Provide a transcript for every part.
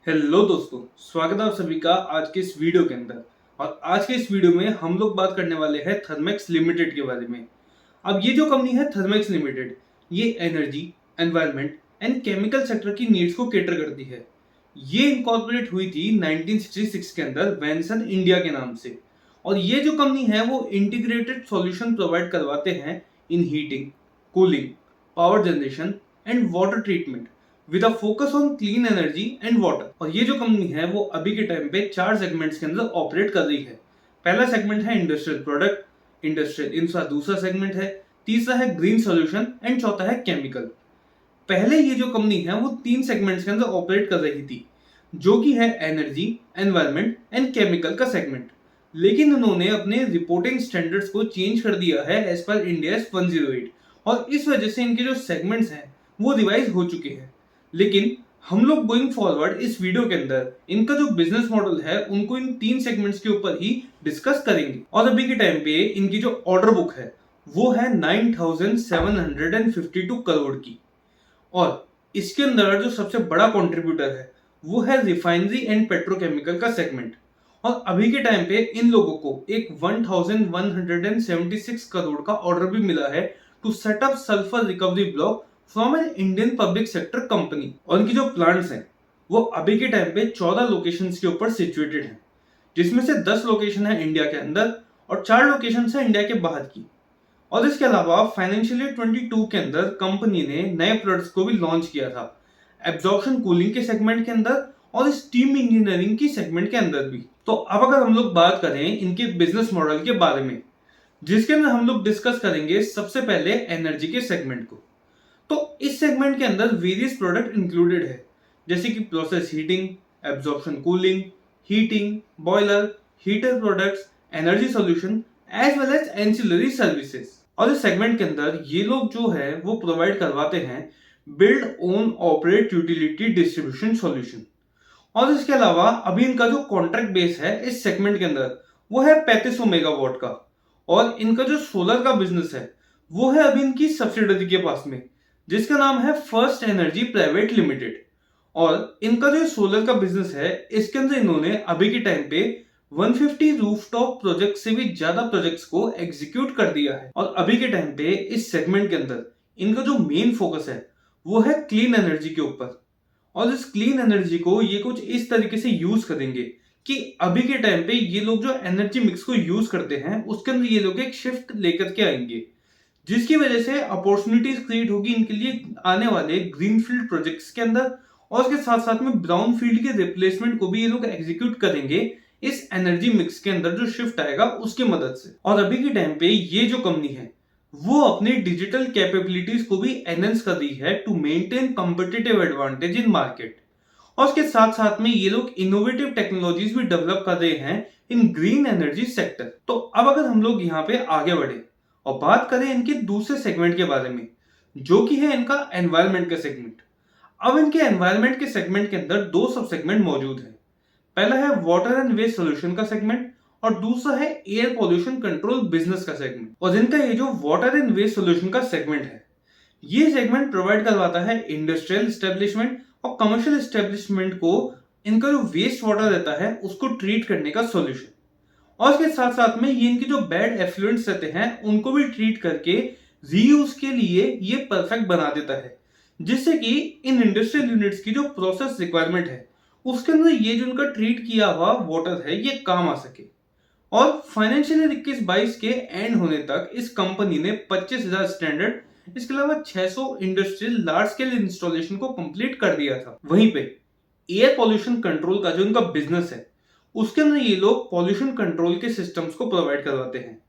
Hello दोस्तों, स्वागत है आप सभी का आज के इस वीडियो के अंदर। और आज के इस वीडियो में हम लोग बात करने वाले हैं थर्मेक्स लिमिटेड के बारे में। अब ये जो कंपनी है थर्मेक्स लिमिटेड, ये energy, environment and chemical sector की नीड्स को कैटर करती है। ये इनकॉर्पोरेट हुई थी 1966 के अंदर वेंसन इंडिया के नाम से। और ये जो कंपनी है वो इंटीग्रेटेड सॉल्यूशन प्रोवाइड करवाते हैं in heating, cooling, power generation and water treatment with a focus on clean energy and water. और ये जो कंपनी है वो अभी के टाइम पे 4 सेगमेंट्स के अंदर ऑपरेट कर रही है। पहला सेगमेंट है इंडस्ट्रियल प्रोडक्ट, इंडस्ट्रियल इंफ्रा दूसरा सेगमेंट है, तीसरा है ग्रीन सॉल्यूशन एंड चौथा है केमिकल। पहले ये जो कंपनी है वो 3 सेगमेंट्स के अंदर ऑपरेट कर रही थी, जो कि है एनर्जी, एनवायरनमेंट एंड केमिकल का सेगमेंट। लेकिन उन्होंने अपने रिपोर्टिंग स्टैंडर्ड्स को चेंज कर दिया है एज पर इंडिया 108, और इस वजह से इनके जो सेगमेंट्स हैं वो रिवाइज हो चुके हैं। लेकिन हम लोग गोइंग फॉरवर्ड इस वीडियो के अंदर इनका जो बिजनेस मॉडल है उनको इन 3 सेगमेंट्स के ऊपर ही डिस्कस करेंगे। और अभी के टाइम पे इनकी जो ऑर्डर बुक है वो है 9752 करोड़ की। और इसके अंदर जो सबसे बड़ा कंट्रीब्यूटर है वो है रिफाइनरी एंड पेट्रोकेमिकल का सेगमेंट। और अभी के टाइम पे इन लोगों को एक 1176 करोड़ का ऑर्डर भी मिला है to set up sulphur recovery block from an Indian public sector company. और इनकी जो प्लांट्स हैं वो अभी के टाइम पे 14 लोकेशंस के ऊपर सिचुएटेड हैं, जिसमें से 10 लोकेशन है इंडिया के अंदर और 4 लोकेशन है इंडिया के बाहर की। और इसके अलावा फाइनेंशियल ईयर 22 के अंदर कंपनी ने नए प्रोडक्ट्स को भी लॉन्च किया था, एब्जॉर्प्शन कूलिंग के सेगमेंट के अंदर और स्टीम इंजीनियरिंग की सेगमेंट के अंदर भी। तो अब अगर हम लोग बात करें इनके बिजनेस मॉडल के बारे में, जिसके अंदर हम लोग डिस्कस करेंगे सबसे पहले एनर्जी के सेगमेंट को। तो इस सेगमेंट के अंदर वेरियस प्रोडक्ट इंक्लूडेड है, जैसे कि process heating, absorption cooling, heating, boiler, heater products, energy solution as well as ancillary services. और इस सेगमेंट के अंदर ये लोग जो है वो प्रोवाइड करवाते हैं build own operate utility distribution solution. और इसके अलावा अभी इनका जो कॉन्ट्रैक्ट बेस है इस सेगमेंट के अंदर वो है 3500 मेगावाट का। और इनका जो सोलर का बिजनेस है वो है अभी इनकी सब्सिडरी के पास में, जिसका नाम है फर्स्ट एनर्जी प्राइवेट लिमिटेड। और इनका जो सोलर का बिजनेस है इसके अंदर इन्होंने अभी के टाइम पे 150 रूफटॉप प्रोजेक्ट से भी ज्यादा प्रोजेक्ट्स को एग्जीक्यूट कर दिया है। और अभी के टाइम पे इस सेगमेंट के अंदर इनका जो मेन फोकस है वो है क्लीन एनर्जी के ऊपर। और इस क्लीन एनर्जी को ये कुछ इस तरीके से यूज करेंगे कि अभी के टाइम पे ये लोग जो एनर्जी मिक्स को यूज करते हैं उसके अंदर ये लोग एक शिफ्ट लेकर के आएंगे, जिसकी वजह से अपॉर्चुनिटीज क्रिएट होगी इनके लिए आने वाले ग्रीनफील्ड प्रोजेक्ट्स के अंदर। और उसके साथ साथ में ब्राउन फील्ड के रिप्लेसमेंट को भी ये लोग एग्जीक्यूट करेंगे इस एनर्जी मिक्स के अंदर जो शिफ्ट आएगा उसकी मदद से। और अभी के टाइम पे ये जो कंपनी है वो अपनी डिजिटल कैपेबिलिटीज को भी एनहेंस कर रही है to maintain competitive advantage in market. और उसके साथ साथ में ये लोग इनोवेटिव टेक्नोलॉजीज भी डेवलप कर रहे हैं इन ग्रीन एनर्जी सेक्टर। तो अब अगर हम लोग यहाँ पे आगे बढ़े और बात करें इनके दूसरे सेगमेंट के बारे में, जो कि है इनका एनवायरनमेंट का सेगमेंट। अब इनके एनवायरनमेंट के सेगमेंट के अंदर 2 सब सेगमेंट मौजूद है। पहला है वाटर एंड वेस्ट सोल्यूशन का सेगमेंट और दूसरा है एयर पॉल्यूशन कंट्रोल बिजनेस का सेगमेंट। और इनका ये जो वाटर एंड वेस्ट सोल्यूशन का सेगमेंट है ये सेगमेंट प्रोवाइड करवाता है इंडस्ट्रियल एस्टेब्लिशमेंट और कमर्शियल एस्टेब्लिशमेंट को इनका जो वेस्ट वाटर रहता है उसको ट्रीट करने का सोल्यूशन। और इसके साथ साथ में ये इनके जो बैड एफ्लुएंट्स रहते हैं उनको भी ट्रीट करके रीयूज के लिए ये परफेक्ट बना देता है, जिससे कि इन इंडस्ट्रियल यूनिट्स की जो प्रोसेस रिक्वायरमेंट है उसके अंदर ये जो इनका ट्रीट किया हुआ वाटर है ये काम आ सके। और फाइनेंशियल ईयर 21-22 के एंड होने तक इस कंपनी ने 25,000 स्टैंडर्ड, इसके अलावा 600 इंडस्ट्रियल लार्ज स्केल इंस्टॉलेशन को कंप्लीट कर दिया था। वहीं पे एयर पॉल्यूशन कंट्रोल का जो इनका बिजनेस है उसके अंदर ये लोग पॉल्यूशन कंट्रोल के सिस्टम्स को प्रोवाइड करवाते हैं।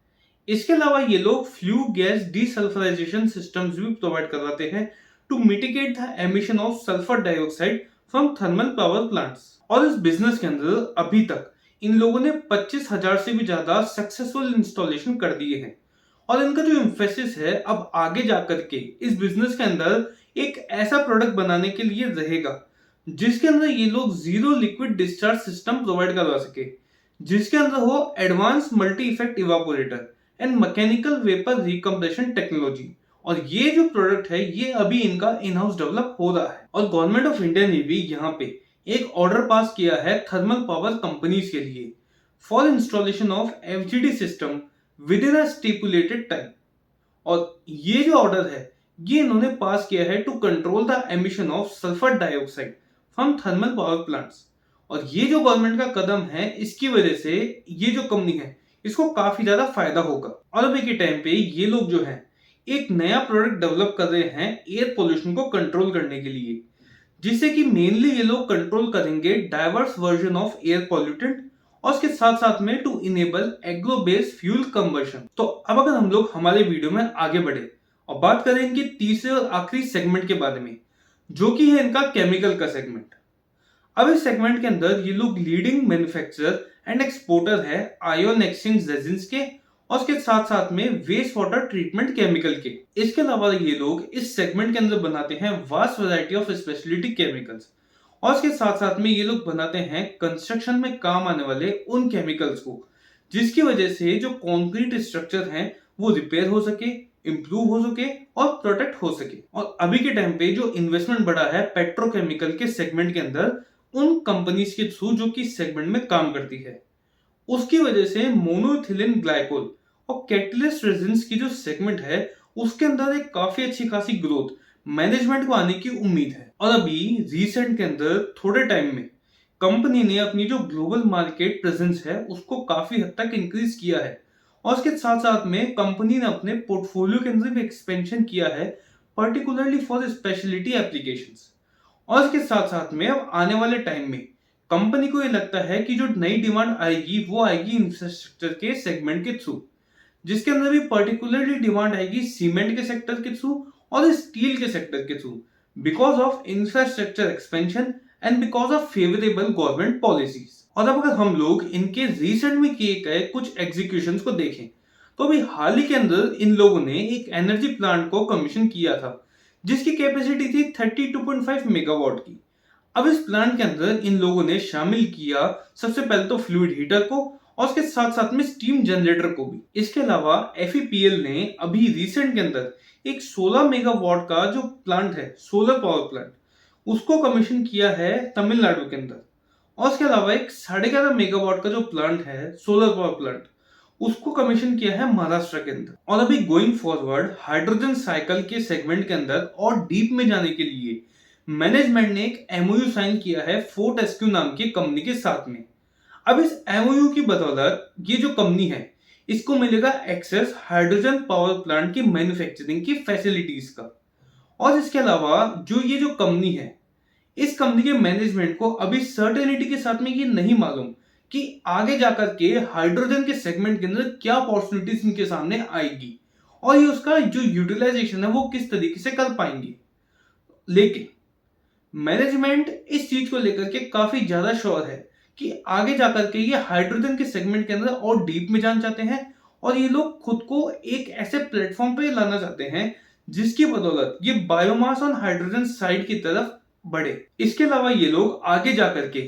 इसके अलावा ये लोग फ्लू गैस डीसल्फराइजेशन सिस्टम्स भी प्रोवाइड करवाते हैं to mitigate the emission of sulphur dioxide from thermal power plants. और इस बिजनेस के अंदर अभी तक इन लोगों ने 25,000 से भी ज्यादा सक्सेसफुल इंस्टॉलेशन कर दिए हैं। और इनका जो एम्फेसिस है अब आगे जाकर के इस बिजनेस के अंदर एक ऐसा प्रोडक्ट बनाने के लिए रहेगा जिसके अंदर ये लोग zero liquid discharge system provide करवा सके, जिसके अंदर हो advance multi effect evaporator and mechanical vapour recompression technology. और ये जो प्रोडक्ट है ये अभी इनका इन हाउस डेवलप हो रहा है। और गवर्नमेंट ऑफ इंडिया ने भी यहाँ पे एक ऑर्डर पास किया है थर्मल पावर कंपनीज के लिए for installation of FGD system with in a stipulated time. और ये जो ऑर्डर है ये इन्होंने पास किया है to control the emission of sulphur dioxide from thermal power plants. और ये जो गवर्नमेंट का कदम है इसकी वजह से ये जो कंपनी है इसको काफी ज्यादा फायदा होगा। और अभी के टाइम पे ये लोग जो है एक नया प्रोडक्ट डेवलप कर रहे हैं एयर पोल्यूशन को कंट्रोल करने के लिए, जिससे कि मेनली ये लोग कंट्रोल करेंगे diverse version of air pollutant और उसके साथ साथ में to enable agro based fuel combustion. तो अब अगर हम लोग हमारे वीडियो में आगे बढ़े और बात करें इनके तीसरे और आखिरी सेगमेंट के बारे में, जो कि है इनका केमिकल का सेगमेंट। अब इस सेगमेंट के अंदर ये लोग लीडिंग मैन्युफैक्चरर एंड एक्सपोर्टर है आयन एक्सचेंज रेजिन्स के और उसके साथ साथ में वेस्ट वाटर ट्रीटमेंट केमिकल के। इसके अलावा ये लोग इस सेगमेंट के अंदर बनाते हैं vast variety of speciality chemicals और इसके साथ साथ में ये लोग बनाते हैं कंस्ट्रक्शन में काम आने वाले उन केमिकल्स को, जिसकी वजह से जो कंक्रीट स्ट्रक्चर हैं वो रिपेयर हो सके, इंप्रूव हो सके और प्रोटेक्ट हो सके। और अभी के टाइम पे जो इन्वेस्टमेंट बढ़ा है पेट्रोकेमिकल के सेगमेंट के अंदर उन कंपनीज के थ्रू जो कि सेगमेंट में काम करती है, उसकी वजह से मोनोइथिलीन ग्लाइकोल और कैटलिस्ट रेजिन्स की जो सेगमेंट है उसके अंदर एक काफी अच्छी खासी ग्रोथ मैनेजमेंट को आने की उम्मीद है। और अभी रिसेंट के अंदर थोड़े टाइम में कंपनी ने अपनी जो ग्लोबल मार्केट प्रेजेंस है उसको काफी हद तक इंक्रीज किया है और उसके साथ साथ में कंपनी ने अपने पोर्टफोलियो के अंदर भी एक्सपेंशन किया है पर्टिकुलरली फॉर स्पेशलिटी एप्लीकेशंस। और इसके साथ साथ में अब आने वाले टाइम में कंपनी को ये लगता है कि जो नई डिमांड आएगी वो आएगी इंफ्रास्ट्रक्चर के सेगमेंट के थ्रू, जिसके अंदर भी पर्टिकुलरली डिमांड आएगी सीमेंट के सेक्टर के थ्रू और स्टील के सेक्टर के through, because of infrastructure expansion and because of favourable government policies. और अब अगर हम लोग इनके रिसेंट में किए गए कुछ एग्जीक्यूशंस को देखें तो अभी हाल ही के अंदर इन लोगों ने एक एनर्जी प्लांट को कमीशन किया था जिसकी कैपेसिटी थी 32.5 मेगावाट की। अब इस प्लांट के अंदर इन लोगों ने शामिल किया सबसे पहले तो फ्लूइड हीटर को और उसके साथ साथ में स्टीम जनरेटर को भी। इसके अलावा एफईपीएल ने अभी रिसेंट के अंदर एक 16 मेगावाट का जो प्लांट है सोलर पावर प्लांट उसको कमीशन किया है तमिलनाडु के अंदर। और उसके अलावा एक 11.5 मेगावाट का जो प्लांट है सोलर पावर प्लांट उसको कमीशन किया है महाराष्ट्र के अंदर। और अभी गोइंग फॉरवर्ड हाइड्रोजन साइकिल के सेगमेंट के अंदर और डीप में जाने के लिए मैनेजमेंट ने एक एमओयू साइन किया है फोर्टेस्क्यू नाम की कंपनी के साथ में। अब इस एमओयू की बदौलत ये जो कंपनी है इसको मिलेगा एक्सेस हाइड्रोजन पावर प्लांट की मैन्युफैक्चरिंग की फैसिलिटीज का। और इसके अलावा जो ये जो कंपनी है इस कंपनी के मैनेजमेंट को अभी सर्टेनिटी के साथ में ये नहीं मालूम कि आगे जाकर के हाइड्रोजन के सेगमेंट के अंदर क्या अपॉर्चुनिटीज इनके सामने आएगी और ये उसका जो यूटिलाइजेशन है वो किस तरीके से कर पाएंगे। लेकिन मैनेजमेंट इस चीज को लेकर के काफी ज्यादा श्योर है कि आगे जाकर के ये हाइड्रोजन के सेगमेंट के अंदर और डीप में जाना चाहते हैं और ये लोग खुद को एक ऐसे प्लेटफॉर्म पे लाना चाहते हैं जिसकी बदौलत ये बायोमास और हाइड्रोजन साइड की तरफ बढ़े। इसके अलावा ये लोग आगे जाकर के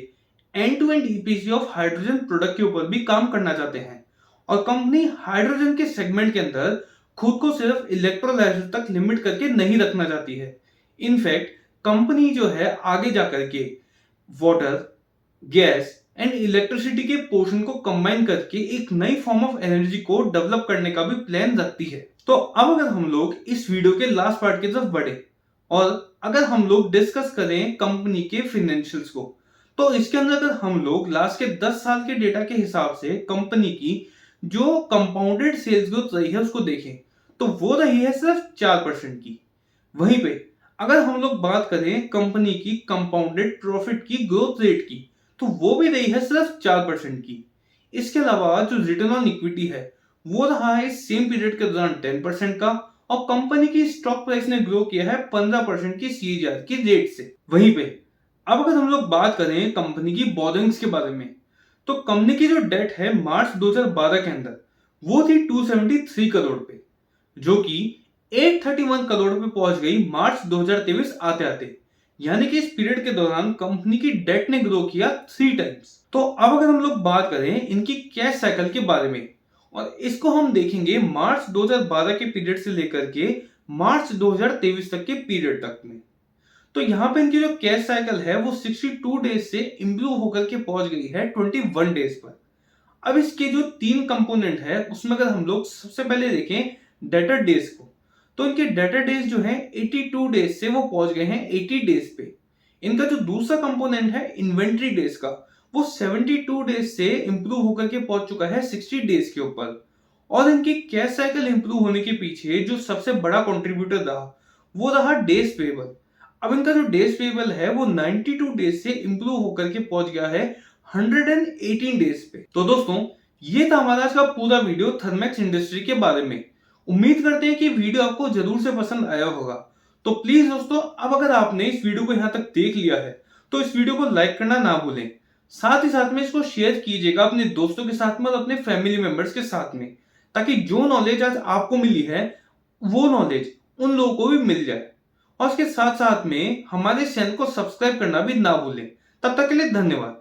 end to end EPC of hydrogen product के ऊपर भी काम करना चाहते हैं और कंपनी हाइड्रोजन के सेगमेंट के अंदर खुद को सिर्फ इलेक्ट्रोलाइजर तक लिमिट करके नहीं रखना चाहती है। इनफैक्ट कंपनी जो है आगे जाकर के वाटर, गैस एंड इलेक्ट्रिसिटी के पोर्शन को कंबाइन करके एक नई फॉर्म ऑफ एनर्जी को डेवलप करने का भी प्लान रखती है। तो अब अगर हम लोग इस वीडियो के लास्ट पार्ट की तरफ बढ़े और अगर हम लोग डिस्कस करें कंपनी के फाइनेंशियल्स को, तो इसके अंदर अगर हम लोग लास्ट के 10 साल के डेटा के हिसाब से कंपनी की जो कंपाउंडेड सेल्स ग्रोथ रही है उसको देखें तो वो रही है सिर्फ 4% की। वहीं पे अगर हम लोग बात करें कंपनी की कंपाउंडेड प्रॉफिट की ग्रोथ रेट की तो वो भी रही है सिर्फ 4% की। इसके अलावा जो रिटर्न ऑन इक्विटी है वो रहा है सेम पीरियड के दौरान 10% का और कंपनी की स्टॉक प्राइस ने ग्रो किया है 15% की सीएजीआर की रेट से। वहीं पे अब अगर हम लोग बात करें कंपनी की बोरिंग्स के बारे में तो कंपनी की जो डेट है मार्च 2012 के अंदर वो थी 273 करोड़ पे, जो कि 831 करोड़ पे पहुंच गई मार्च 2023 आते आते। यानी कि इस पीरियड के दौरान कंपनी की डेट ने ग्रो किया 3 टाइम्स। तो अब अगर हम लोग बात करें इनकी कैश साइकिल के बारे में और इसको हम देखेंगे मार्च 2012 के पीरियड से लेकर के मार्च 2023 तक के पीरियड तक में, तो यहाँ पे इनकी जो कैश साइकिल है वो 62 डेज से इंप्रूव होकर के पहुंच गई है 21 डेज पर। अब इसके जो 3 कंपोनेंट है उसमें अगर हम लोग सबसे पहले देखें डेटर डेज को, तो इनके डेटर डेज जो है 82 डेज से वो पहुंच गए हैं 80 डेज पे। इनका जो दूसरा कंपोनेंट है इन्वेंट्री डेज का, वो 72 डेज से इंप्रूव होकर के पहुंच चुका है 60 डेज के ऊपर। और इनकी कैश साइकिल इंप्रूव होने के पीछे जो सबसे बड़ा कंट्रीब्यूटर रहा वो रहा डेज पेबल। अब इनका जो डेज पेबल है वो 92 डेज से इंप्रूव होकर के पहुंच गया है 118 डेज पे। तो दोस्तों ये था हमारा आज का पूरा वीडियो थर्मेक्स इंडस्ट्री के बारे में। उम्मीद करते हैं कि वीडियो आपको जरूर से पसंद आया होगा। तो प्लीज दोस्तों अब अगर आपने इस वीडियो को यहाँ तक देख लिया है तो इस वीडियो को लाइक करना ना भूलें। साथ ही साथ में इसको शेयर कीजिएगा अपने दोस्तों के साथ में और अपने फैमिली मेंबर्स के साथ में, ताकि जो नॉलेज आज आपको मिली है वो नॉलेज उन लोगों को भी मिल जाए। और इसके साथ साथ में हमारे चैनल को सब्सक्राइब करना भी ना भूलें। तब तक के लिए धन्यवाद।